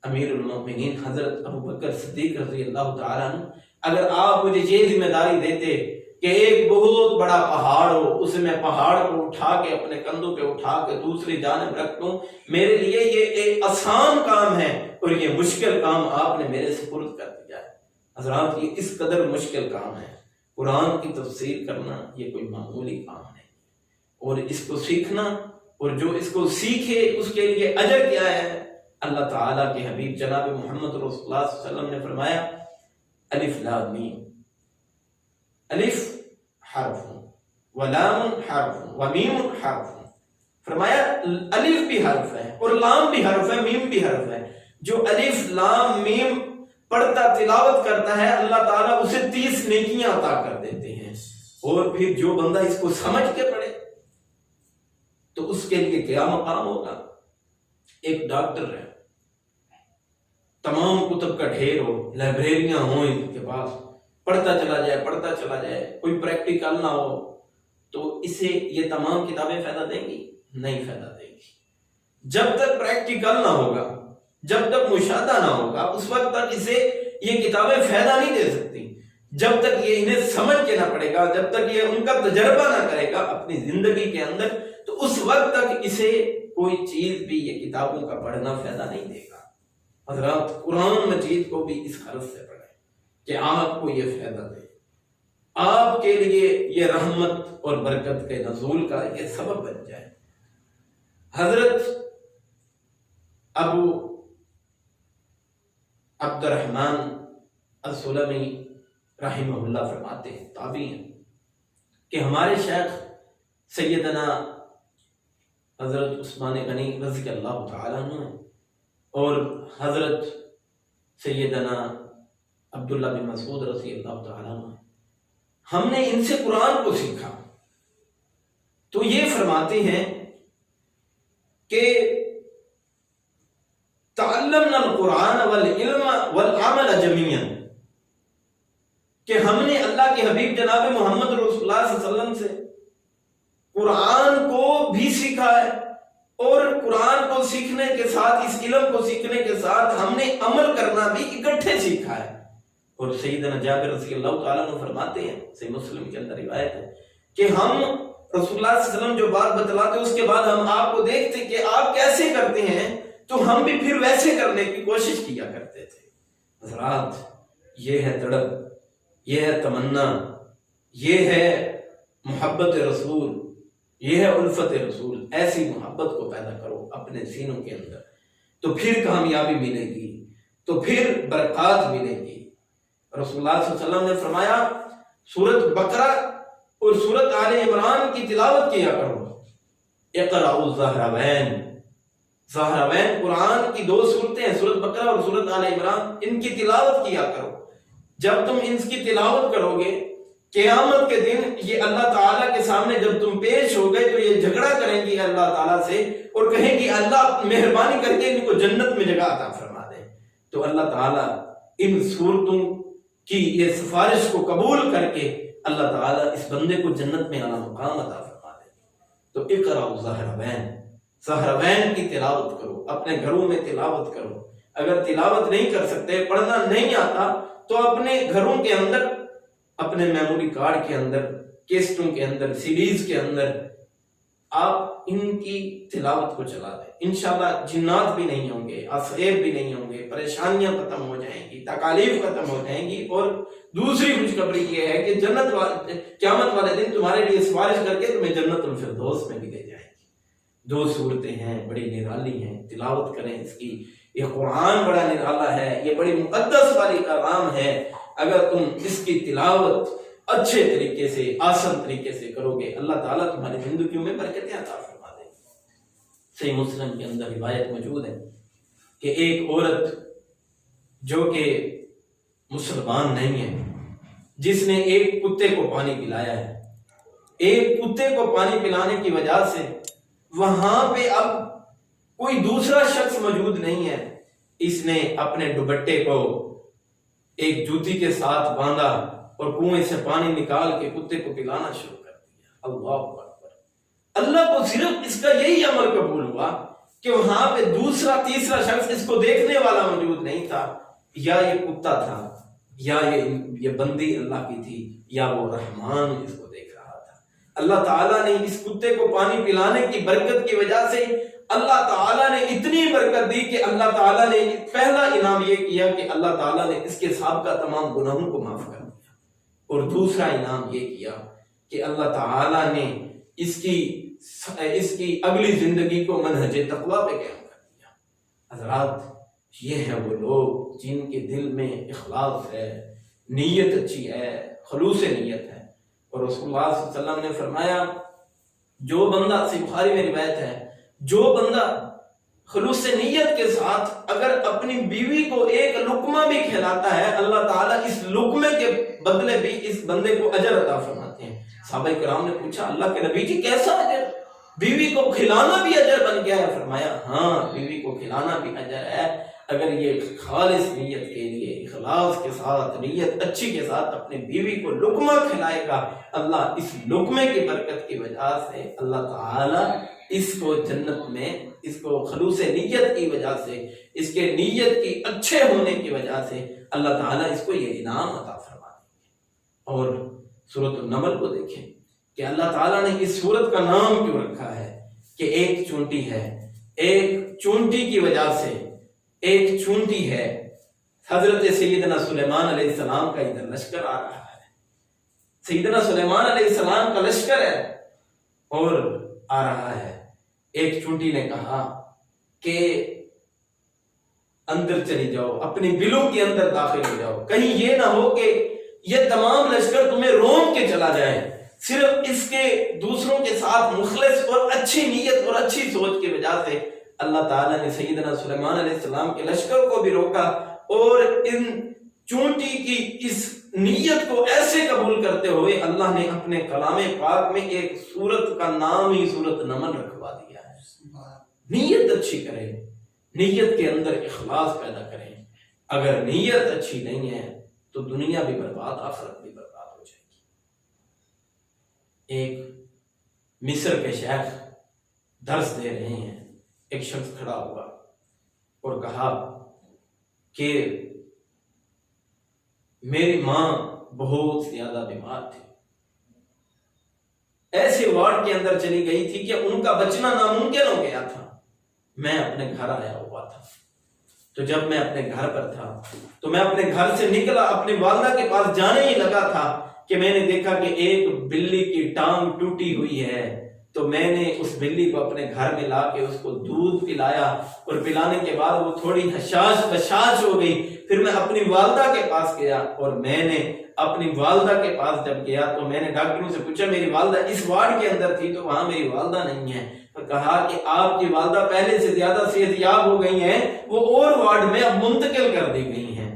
امیر المؤمنین حضرت ابوبکر صدیق رضی اللہ تعالیٰ عنہ، اگر آپ مجھے یہ ذمہ داری دیتے کہ ایک بہت بڑا پہاڑ ہو، اس میں پہاڑ کو اٹھا کے اپنے کندھوں پہ اٹھا کے دوسری جانب رکھ دوں، میرے لیے یہ ایک آسان کام ہے اور یہ مشکل کام آپ نے میرے سپرد کر دیا ہے۔ حضرات، یہ اس قدر مشکل کام ہے، قرآن کی تفسیر کرنا یہ کوئی معمولی کام نہیں، اور اس کو سیکھنا، اور جو اس کو سیکھے اس کے لیے اجر کیا ہے۔ اللہ تعالیٰ کے حبیب جناب محمد رسول اللہ صلی اللہ علیہ وسلم نے فرمایا، الف لام میم، الف حرف ولام حرف ومیم حرف، فرمایا الف بھی حرف ہے اور لام بھی حرف ہے، میم بھی حرف ہے۔ جو الف لام میم پڑھتا تلاوت کرتا ہے، اللہ تعالیٰ اسے 30 نیکیاں عطا کر دیتے ہیں، اور پھر جو بندہ اس کو سمجھ کے پڑھے تو اس کے لیے کیا مقام ہوگا۔ ایک ڈاکٹر ہے، تمام کتب کا ڈھیر ہو، لائبریریاں ہوں ان کے پاس، پڑھتا چلا جائے، کوئی پریکٹیکل نہ ہو، تو اسے یہ تمام کتابیں فائدہ دیں گی؟ نہیں فائدہ دیں گی۔ جب تک پریکٹیکل نہ ہوگا، جب تک مشاہدہ نہ ہوگا، اس وقت تک اسے یہ کتابیں فائدہ نہیں دے سکتی۔ جب تک یہ انہیں سمجھ کے نہ پڑے گا، جب تک یہ ان کا تجربہ نہ کرے گا اپنی زندگی کے اندر، تو اس وقت تک اسے کوئی چیز بھی یہ کتابوں کا پڑھنا فائدہ نہیں دے گا۔ حضرات، قرآن مجید کو بھی اس حرف سے پڑھیں کہ آپ کو یہ فائدہ دے، آپ کے لیے یہ رحمت اور برکت کے نزول کا یہ سبب بن جائے۔ حضرت ابو عبد الرحمن السلمی رحمہ اللہ فرماتے ہیں، تابعی ہیں، کہ ہمارے شیخ سیدنا حضرت عثمان غنی رضی اللہ تعالیٰ عنہ اور حضرت سیدنا عبداللہ بن مسعود رضی اللہ تعالیٰ عنہ، ہم نے ان سے قرآن کو سیکھا، تو یہ فرماتے ہیں کہ تعلمنا القرآن والعلم والعمل جميعا، کہ ہم نے اللہ کے حبیب جناب محمد رسول اللہ صلی اللہ علیہ وسلم سے قرآن کو بھی سیکھا ہے، اور قرآن کو سیکھنے کے ساتھ، اس علم کو سیکھنے کے ساتھ ہم نے عمل کرنا بھی اکٹھے سیکھا ہے۔ اور سیدنا جابر رضی اللہ تعالیٰ عنہ فرماتے ہیں، صحیح مسلم کے اندر روایت ہے، کہ ہم رسول اللہ صلی اللہ علیہ وسلم جو بات بتلاتے اس کے بعد ہم آپ کو دیکھتے کہ آپ کیسے کرتے ہیں، تو ہم بھی پھر ویسے کرنے کی کوشش کیا کرتے تھے۔ حضرات، یہ ہے تڑپ، یہ ہے تمنا، یہ ہے محبت رسول، یہ ہے الفت رسول۔ ایسی محبت کو پیدا کرو اپنے سینوں کے اندر، تو پھر کامیابی ملے گی، تو پھر برکات ملے گی۔ رسول اللہ صلی اللہ علیہ وسلم نے فرمایا، سورۃ بقرہ اور سورۃ آل عمران کی تلاوت کیا کرو۔ اقرأوا الزہراوین، زہراوین قرآن کی 2 سورتیں ہیں، سورۃ بقرہ اور سورۃ آل عمران، ان کی تلاوت کیا کرو۔ جب تم اس کی تلاوت کرو گے قیامت کے دن یہ اللہ تعالیٰ کے سامنے جب تم پیش ہو گئے تو یہ جھگڑا کریں گی اللہ تعالیٰ سے اور کہیں گی اللہ مہربانی کر کے ان کو جنت میں جگہ عطا فرما دے. تو اللہ تعالیٰ ان صورتوں کی یہ سفارش کو قبول کر کے اللہ تعالیٰ اس بندے کو جنت میں اعلیٰ مقام عطا فرما دے. تو اقرأ زہروین کی تلاوت کرو، اپنے گھروں میں تلاوت کرو. اگر تلاوت نہیں کر سکتے، پڑھنا نہیں آتا، تو اپنے گھروں کے اندر، اپنے میموری کارڈ کے اندر، کیسٹوں کے اندر، سیریز کے اندر آپ ان کی تلاوت کو چلا دیں. انشاءاللہ جنات بھی نہیں ہوں گے، عفریت بھی نہیں ہوں گے، پریشانیاں ختم ہو جائیں گی، تکالیف ختم ہو جائیں گی. اور دوسری خوشخبری یہ ہے کہ قیامت والے دن تمہارے لیے سفارش کر کے تمہیں جنت الفردوس میں بھی لے جائیں گی. 2 صورتیں ہیں، بڑی نرالی ہیں، تلاوت کریں اس کی. یہ قرآن بڑا نرالا ہے، یہ بڑی مقدس والی کلام ہے. اگر تم اس کی تلاوت اچھے طریقے سے، آسان طریقے سے کرو گے، اللہ تعالیٰ تمہاری زندگیوں میں برکتیں عطا فرما دے. صحیح مسلم کے اندر روایت موجود ہے کہ ایک عورت جو کہ مسلمان نہیں ہے، جس نے ایک کتے کو پانی پلایا ہے، ایک کتے کو پانی پلانے کی وجہ سے وہاں پہ اب کوئی دوسرا شخص موجود نہیں ہے. اس نے اپنے دوپٹے کو ایک جوتی کے ساتھ باندھا اور کنویں سے پانی نکال کے کتے کو پلانا شروع کر دیا. اللہ اکبر. اللہ کو صرف اس کا یہی عمل قبول ہوا کہ وہاں پہ دوسرا تیسرا شخص اس کو دیکھنے والا موجود نہیں تھا. یا یہ کتا تھا، یا یہ بندی اللہ کی تھی، یا وہ رحمان اس کو دیکھ رہا تھا. اللہ تعالیٰ نے اس کتے کو پانی پلانے کی برکت کی وجہ سے اللہ تعالیٰ نے اتنی برکت دی کہ اللہ تعالیٰ نے پہلا انعام یہ کیا کہ اللہ تعالیٰ نے اس کے سابقہ تمام گناہوں کو معاف کر دیا. اور دوسرا انعام یہ کیا کہ اللہ تعالیٰ نے اس کی اگلی زندگی کو منہج تقویٰ پہ قائم کر دیا. حضرات، یہ ہیں وہ لوگ جن کے دل میں اخلاص ہے، نیت اچھی ہے، خلوص نیت ہے. اور رسول اللہ صلی اللہ علیہ وسلم نے فرمایا، جو بندہ، صحیح بخاری میں روایت ہے، جو بندہ خلوص نیت کے ساتھ اگر اپنی بیوی کو ایک لقمہ بھی کھلاتا ہے، اللہ تعالیٰ اس لقمے کے بدلے بھی اس بندے کو اجر عطا فرماتے ہیں. صحابہ کرام نے پوچھا، اللہ کے نبی جی کیسا اجر؟ بیوی کو کھلانا بھی اجر بن گیا ہے؟ فرمایا ہاں، بیوی کو کھلانا بھی اجر ہے. اگر یہ خالص نیت کے لیے، اخلاص کے ساتھ، نیت اچھی کے ساتھ اپنی بیوی کو لقمہ کھلائے گا، اللہ اس لقمے کی برکت کی وجہ سے اللہ تعالیٰ اس کو جنت میں، اس کو خلوص نیت کی وجہ سے، اس کے نیت کی اچھے ہونے کی وجہ سے اللہ تعالیٰ اس کو یہ انعام عطا فرما دیں گے. اور سورۃ النمل کو دیکھیں کہ اللہ تعالیٰ نے اس سورت کا نام کیوں رکھا ہے کہ ایک چونٹی ہے. ایک چونٹی کی وجہ سے، ایک چونٹی ہے. حضرت سیدنا سلیمان علیہ السلام کا ادھر لشکر آ رہا ہے. سیدنا سلیمان علیہ السلام کا لشکر ہے اور آ رہا ہے. ایک چونٹی نے کہا کہ اندر چلی جاؤ، اپنی بلوں کے اندر داخل ہو جاؤ، کہیں یہ نہ ہو کہ یہ تمام لشکر تمہیں روم کے چلا جائے. صرف اس کے دوسروں کے ساتھ مخلص اور اچھی نیت اور اچھی سوچ کی وجہ سے اللہ تعالیٰ نے سیدنا سلیمان علیہ السلام کے لشکر کو بھی روکا اور ان چونٹی کی اس نیت کو ایسے قبول کرتے ہوئے اللہ نے اپنے کلام پاک میں ایک سورت کا نام ہی سورۃ نمل رکھوا دیا ہے. نیت اچھی کریں، نیت کے اندر اخلاص پیدا کریں. اگر نیت اچھی نہیں ہے تو دنیا بھی برباد، آخرت بھی برباد ہو جائے گی. ایک مصر کے شیخ درس دے رہے ہیں. ایک شخص کھڑا ہوا اور کہا کہ میری ماں بہت زیادہ بیمار تھی، ایسے وارڈ کے اندر چلی گئی تھی کہ ان کا بچنا ناممکن ہو گیا تھا. میں اپنے گھر آیا ہوا تھا، تو جب میں اپنے گھر پر تھا تو میں اپنے گھر سے نکلا، اپنی والدہ کے پاس جانے ہی لگا تھا کہ میں نے دیکھا کہ ایک بلی کی ٹانگ ٹوٹی ہوئی ہے. تو میں نے اس بلی کو اپنے گھر میں لا کے اس کو دودھ پلایا اور پلانے کے بعد وہ تھوڑی بشاش ہو گئی. پھر میں اپنی والدہ کے پاس گیا اور میں نے اپنی والدہ کے پاس جب گیا تو میں نے ڈاکٹروں سے پوچھا میری والدہ اس وارڈ کے اندر تھی، تو وہاں میری والدہ نہیں ہے. تو کہا کہ آپ کی والدہ پہلے سے زیادہ صحت یاب ہو گئی ہیں، وہ اور وارڈ میں اب منتقل کر دی گئی ہیں.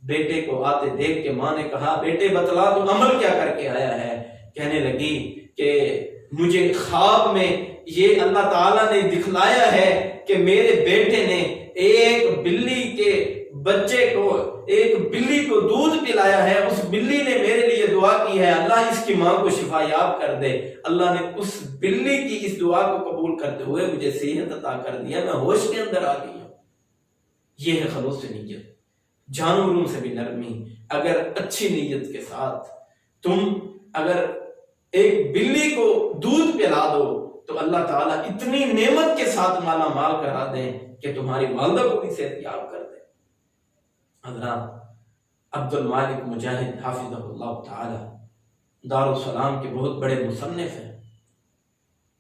بیٹے کو آتے دیکھ کے ماں نے کہا بیٹے بتلا تو عمل کیا کر کے آیا ہے؟ کہنے لگی کہ مجھے خواب میں یہ اللہ تعالیٰ نے دکھلایا ہے کہ میرے بیٹے نے ایک بلی کے بچے کو، ایک بلی کو دودھ پلایا ہے، اس بلی نے میرے لیے دعا کی ہے اللہ اس کی ماں کو شفا یاب کر دے۔ اللہ نے اس بلی کی اس دعا کو قبول کرتے ہوئے مجھے صحت عطا کر دیا، میں ہوش کے اندر آ گئی ہوں۔ یہ ہے خلوص نیت، جانوروں سے بھی نرمی۔ اگر اچھی نیت کے ساتھ تم اگر ایک بلی کو دودھ پلا دو تو اللہ تعالیٰ اتنی نعمت کے ساتھ مالا مال کرا دیں کہ تمہاری والدہ کو بھی صحت یاب کر دیں۔ حضرات، عبد المالک مجاہد حافظہ اللہ تعالی دارالسلام کے بہت بڑے مصنف ہیں،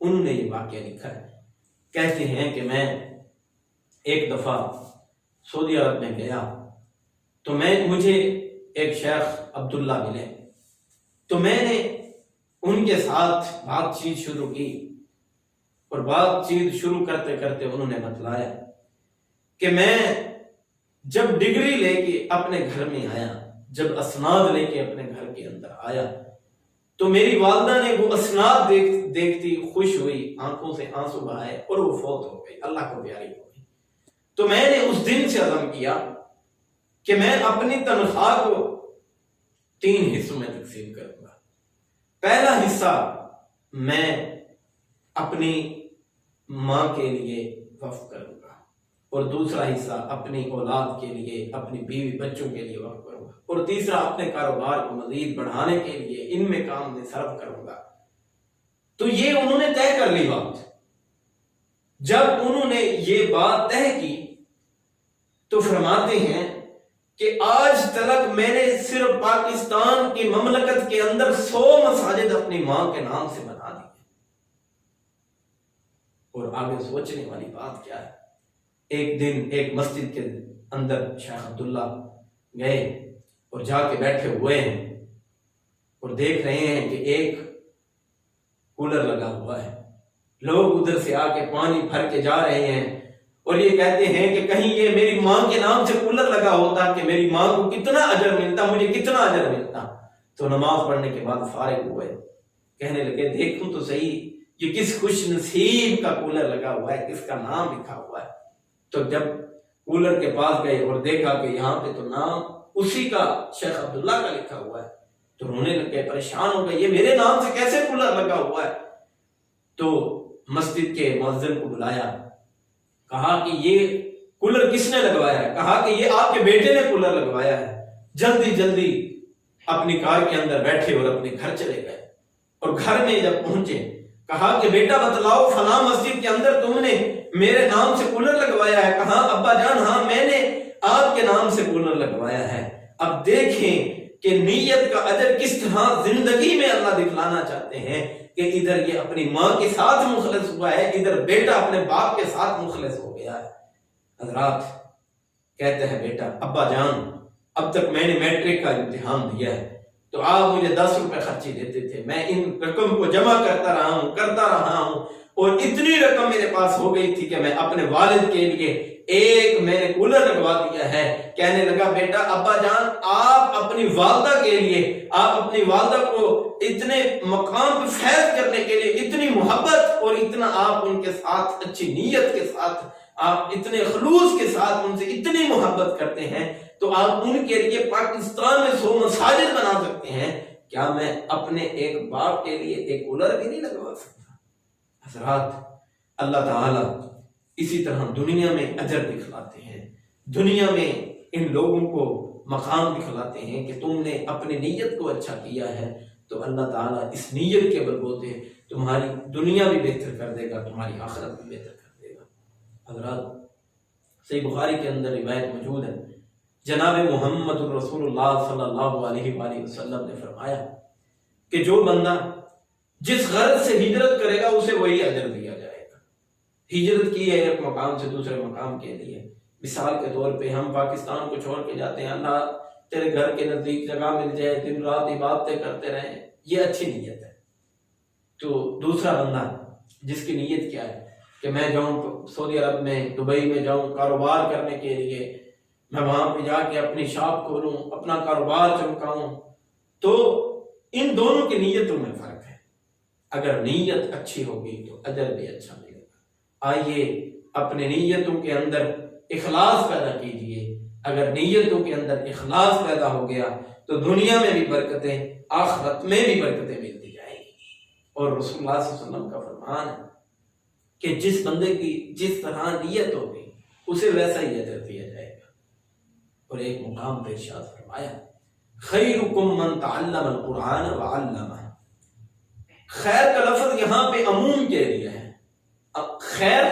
انہوں نے یہ واقعہ لکھا ہے۔ کہتے ہیں کہ میں ایک دفعہ سعودی عرب میں گیا تو مجھے ایک شیخ عبداللہ ملے، تو میں نے ان کے ساتھ بات چیت شروع کی، اور بات چیت شروع کرتے کرتے انہوں نے بتلایا کہ میں جب ڈگری لے کے اپنے گھر میں آیا، جب اسناد لے کے اپنے گھر کے اندر آیا تو میری والدہ نے وہ اسناد دیکھتی خوش ہوئی، آنکھوں سے آنسو بہائے اور وہ فوت ہو گئی، اللہ کو پیاری ہو گئی۔ تو میں نے اس دن سے عزم کیا کہ میں اپنی تنخواہ کو 3 حصوں میں تقسیم کروں گا۔ پہلا حصہ میں اپنی ماں کے لیے وقف کروں گا، اور دوسرا حصہ اپنی اولاد کے لیے، اپنی بیوی بچوں کے لیے وقف کروں گا، اور تیسرا اپنے کاروبار کو مزید بڑھانے کے لیے ان میں کام میں صرف کروں گا۔ تو یہ انہوں نے طے کر لی بات۔ جب انہوں نے یہ بات طے کی تو فرماتے ہیں کہ آج تک میں نے صرف پاکستان کی مملکت کے اندر 100 مساجد اپنی ماں کے نام سے بنا دی۔ اور آگے سوچنے والی بات کیا ہے، ایک دن ایک مسجد کے اندر شیخ عبداللہ گئے اور جا کے بیٹھے ہوئے ہیں اور دیکھ رہے ہیں کہ ایک کولر لگا ہوا ہے، لوگ ادھر سے آ کے پانی بھر کے جا رہے ہیں اور یہ کہتے ہیں کہ کہیں یہ میری ماں کے نام سے کولر لگا ہوتا کہ میری ماں کو کتنا اجر ملتا، مجھے کتنا اجر ملتا۔ تو نماز پڑھنے کے بعد فارغ ہوئے، کہنے لگے دیکھوں تو صحیح یہ کس خوش نصیب کا کولر لگا ہوا ہے، کس کا نام لکھا ہوا ہے۔ تو جب کولر کے پاس گئے اور دیکھا کہ یہاں پہ تو نام اسی کا شیخ عبداللہ کا لکھا ہوا ہے، تو رونے لگے، پریشان ہو گئے، یہ میرے نام سے کیسے کولر لگا ہوا ہے؟ تو مسجد کے مؤذن کو بلایا، کہا کہ یہ کولر کس نے لگوایا ہے؟ کہا کہ یہ آپ کے بیٹے نے کولر لگوایا ہے۔ جلدی جلدی اپنی کار کے اندر بیٹھے اور اپنے گھر چلے گئے، اور گھر میں جب پہنچے کہا کہ بیٹا بتلاؤ فلاں مسجد کے اندر تم نے میرے نام سے کولر لگوایا ہے؟ کہا ابا جان ہاں میں نے آپ کے نام سے کولر لگوایا ہے۔ اب دیکھیں کہ نیت کا اجر کس طرح زندگی میں اللہ دکھلانا چاہتے ہیں کہ ادھر یہ اپنی ماں کے ساتھ مخلص ہوا ہے، ادھر بیٹا اپنے باپ کے ساتھ مخلص ہو گیا ہے۔ حضرات کہتے ہیں بیٹا ابا جان اب تک میں نے میٹرک کا امتحان دیا ہے تو آپ مجھے 10 روپے خرچی دیتے تھے، میں ان رقم کو جمع کرتا رہا ہوں اور اتنی رقم میرے پاس ہو گئی تھی کہ میں اپنے والد کے لیے ایک میں نے کولر لگوا دیا ہے۔ کہنے لگا بیٹا ابا جان آپ اپنی والدہ کے لیے، آپ اپنی والدہ کو اتنے مقام پہ فیض کرنے کے لیے اتنی محبت اور اتنا آپ ان کے ساتھ اچھی نیت کے ساتھ، آپ اتنے خلوص کے ساتھ ان سے اتنی محبت کرتے ہیں تو آپ ان کے لیے پاکستان میں 100 مساجد بنا سکتے ہیں، کیا میں اپنے ایک باپ کے لیے ایک کولر بھی نہیں لگوا سکتا؟ حضرات اللہ تعالیٰ اسی طرح دنیا میں اجر دکھلاتے ہیں، دنیا میں ان لوگوں کو مقام دکھلاتے ہیں کہ تم نے اپنی نیت کو اچھا کیا ہے تو اللہ تعالیٰ اس نیت کے بلبوتے تمہاری دنیا بھی بہتر کر دے گا، تمہاری آخرت بھی بہتر کر دے گا۔ حضرات صحیح بخاری کے اندر روایت موجود ہے، جناب محمد رسول اللہ صلی اللہ علیہ وآلہ وسلم نے فرمایا کہ جو بندہ جس غرض سے ہجرت کرے گا اسے وہی اجر دیا جائے گا۔ ہجرت کی ہے ایک مقام سے دوسرے مقام کے لیے، مثال کے طور پہ ہم پاکستان کو چھوڑ کے جاتے ہیں، اللہ تیرے گھر کے نزدیک جگہ مل جائے، دن رات عبادتیں کرتے رہیں، یہ اچھی نیت ہے۔ تو دوسرا بندہ جس کی نیت کیا ہے کہ میں جاؤں سعودی عرب میں، دبئی میں جاؤں کاروبار کرنے کے لیے، میں وہاں پہ جا کے اپنی شاپ کھولوں، اپنا کاروبار چمکاؤں، تو ان دونوں کی نیتوں میں فرق ہے۔ اگر نیت اچھی ہوگی تو اجر بھی اچھا ملے گا۔ آئیے اپنے نیتوں کے اندر اخلاص پیدا کیجئے۔ اگر نیتوں کے اندر اخلاص پیدا ہو گیا تو دنیا میں بھی برکتیں، آخرت میں بھی برکتیں ملتی جائیں گی۔ اور رسول اللہ صلی اللہ علیہ وسلم کا فرمان ہے کہ جس بندے کی جس طرح نیت ہوگی اسے ویسا ہی اجر دیا جائے گا۔ اور ایک مقام پہ ارشاد فرمایا، خیرکم من تعلم القرآن وعلمہ۔ خیر کا لفظ یہاں پہ عموم کے لیے ہے۔ اب خیر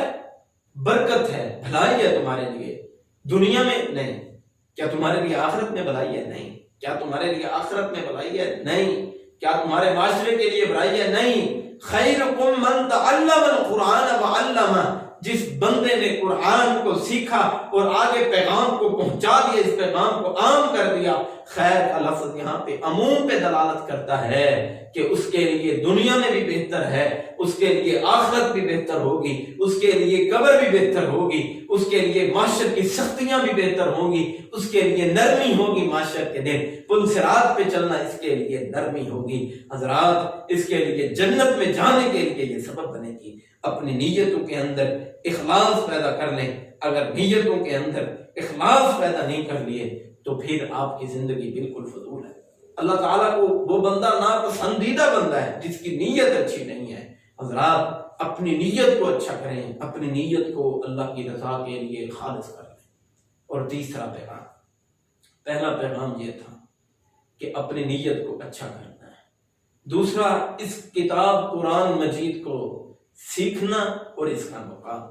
برکت ہے، بھلائی ہے تمہارے لیے، دنیا میں نہیں۔ کیا تمہارے لیے آخرت میں بھلائی ہے؟ نہیں۔ کیا تمہارے لیے آخرت میں بھلائی ہے؟ نہیں۔ کیا تمہارے معاشرے کے لیے بھلائی ہے؟ نہیں۔ خیرکم من تعلم القرآن وعلمہ، جس بندے نے قرآن کو سیکھا اور آگے پیغام کو پہنچا دیا، اس پیغام کو عام کر دیا۔ خیر کا لفظ یہاں پہ عموم پہ دلالت کرتا ہے کہ اس کے لیے دنیا میں بھی بہتر ہے، اس کے لیے آخرت بھی بہتر ہوگی، اس کے لیے قبر بھی بہتر ہوگی، اس کے لیے معاشر کی سختیاں بھی بہتر ہوں گی، اس کے لیے نرمی ہوگی معاشر کے دن، پل صراط پہ چلنا اس کے لیے نرمی ہوگی۔ حضرات، اس کے لیے جنت میں جانے کے لیے یہ سبب بنے گی۔ اپنی نیتوں کے اندر اخلاص پیدا کر لیں۔ اگر نیتوں کے اندر اخلاص پیدا نہیں کر لیے تو پھر آپ کی زندگی بالکل فضول ہے۔ اللہ تعالیٰ کو وہ بندہ ناپسندیدہ بندہ ہے جس کی نیت اچھی نہیں ہے۔ حضرات، اپنی نیت کو اچھا کریں، اپنی نیت کو اللہ کی رضا کے لیے خالص کر لیں۔ اور تیسرا پیغام، پہلا پیغام یہ تھا کہ اپنی نیت کو اچھا کرنا ہے، دوسرا اس کتاب قرآن مجید کو سیکھنا اور اس کا مقام،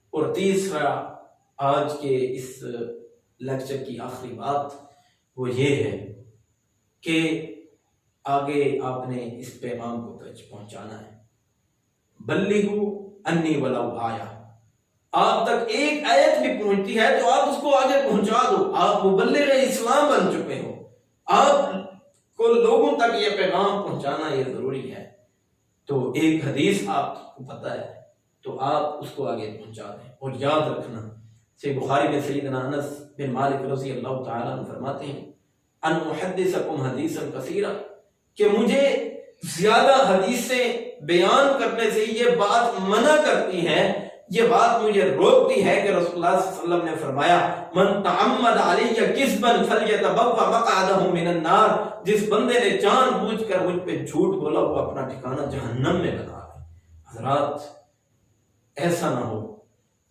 اور تیسرا آج کے اس لیکچر کی آخری بات وہ یہ ہے کہ آگے آپ نے اس پیغام کو پہنچانا ہے۔ بلغوا انی ولو آیا، آپ تک ایک آیت بھی پہنچتی ہے تو آپ اس کو آگے پہنچا دو۔ آپ مبلغ اسلام بن چکے ہو، آپ کو لوگوں تک یہ پیغام پہنچانا یہ ضروری ہے۔ تو ایک حدیث آپ کو پتہ ہے تو آپ اس کو آگے پہنچا دیں۔ اور یاد رکھنا، صحیح بخاری میں سیدنا انس بن مالک رضی اللہ تعالیٰ عنہ فرماتے ہیں، ان احدثکم حدیثا کثیرا، کہ مجھے زیادہ حدیثیں بیان کرنے سے یہ بات منع کرتی ہے، یہ بات مجھے روکتی ہے کہ رسول اللہ صلی اللہ علیہ وسلم نے فرمایا، من تعمد علی کذبا فلیتبوأ مقعدہ من النار، جس بندے نے جان بوجھ کر مجھ پہ جھوٹ بولا وہ اپنا ٹھکانہ جہنم میں بنا لے۔ حضرات، ایسا نہ ہو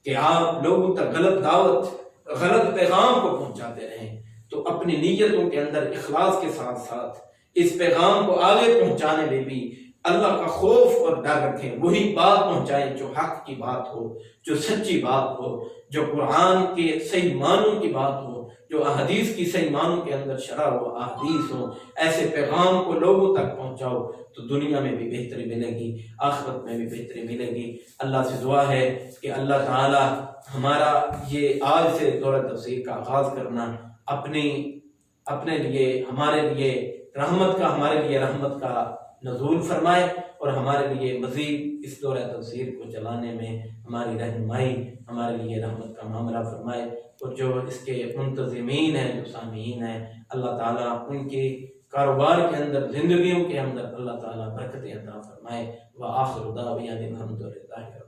کہ آپ لوگوں تک غلط دعوت، غلط پیغام کو پہنچاتے رہیں۔ تو اپنی نیتوں کے اندر اخلاص کے ساتھ ساتھ اس پیغام کو آگے پہنچانے میں بھی اللہ کا خوف اور ڈر رکھیں، وہی بات پہنچائیں جو حق کی بات ہو، جو سچی بات ہو، جو قرآن کے صحیح معنوں کی بات ہو، جو احادیث کی صحیح معنوں کے اندر شرح ہو، احادیث ہو۔ ایسے پیغام کو لوگوں تک پہنچاؤ تو دنیا میں بھی بہتری ملے گی، آخرت میں بھی بہتری ملے گی۔ اللہ سے دعا ہے کہ اللہ تعالی ہمارا یہ آج سے دورہ تفسیر کا آغاز کرنا اپنے لیے، ہمارے لیے رحمت کا، ہمارے لیے رحمت کا نزول فرمائے، اور ہمارے لیے مزید اس دورہ تفسیر کو چلانے میں ہماری رہنمائی، ہمارے لیے رحمت کا معاملہ فرمائے۔ اور جو اس کے منتظمین ہیں، جو سامعین ہیں، اللہ تعالیٰ ان کے کاروبار کے اندر، زندگیوں کے اندر اللہ تعالیٰ برکت عطا فرمائے۔ وآخر دعوانا الحمد للہ۔